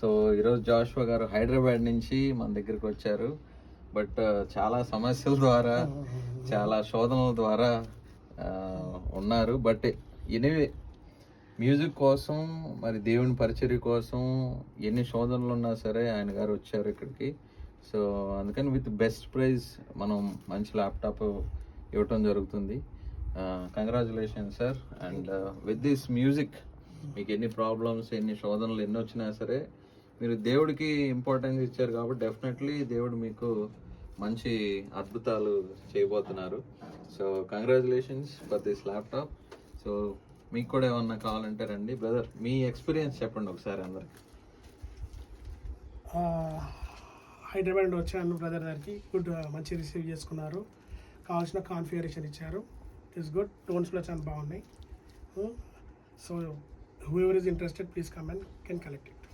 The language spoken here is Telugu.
సో ఈరోజు జాషువా గారు హైదరాబాద్ నుంచి మన దగ్గరికి వచ్చారు. బట్ చాలా సమస్యల ద్వారా, చాలా శోధనల ద్వారా ఉన్నారు. బట్ ఎనివే మ్యూజిక్ కోసం, మరి దేవుని పరిచర్య కోసం ఎన్ని శోధనలు ఉన్నా సరే ఆయన గారు వచ్చారు ఇక్కడికి. సో అందుకని విత్ బెస్ట్ ప్రైజ్ మనం మంచి ల్యాప్టాప్ ఇవ్వటం జరుగుతుంది. Congratulation sir. And with this music మీకు ఎన్ని ప్రాబ్లమ్స్, ఎన్ని శోధనలు ఎన్ని వచ్చినా సరే మీరు దేవుడికి ఇంపార్టెన్స్ ఇచ్చారు కాబట్టి డెఫినెట్లీ దేవుడు మీకు మంచి అద్భుతాలు చేయబోతున్నారు. So congratulations for this laptop. So మీకు కూడా ఏమన్నా కావాలంటే రండి. బ్రదర్, మీ ఎక్స్పీరియన్స్ చెప్పండి ఒకసారి అందరికి. హైదరాబాద్ నుండి వచ్చాను బ్రదర్ దగ్గరికి. గుడ్, మంచి రిసీవ్ చేసుకున్నారు. కావాల్సిన కాన్ఫిగరేషన్ ఇచ్చారు. It's good. టోన్స్ కూడా చాలా బాగున్నాయి. So whoever is interested, please come and can collect it.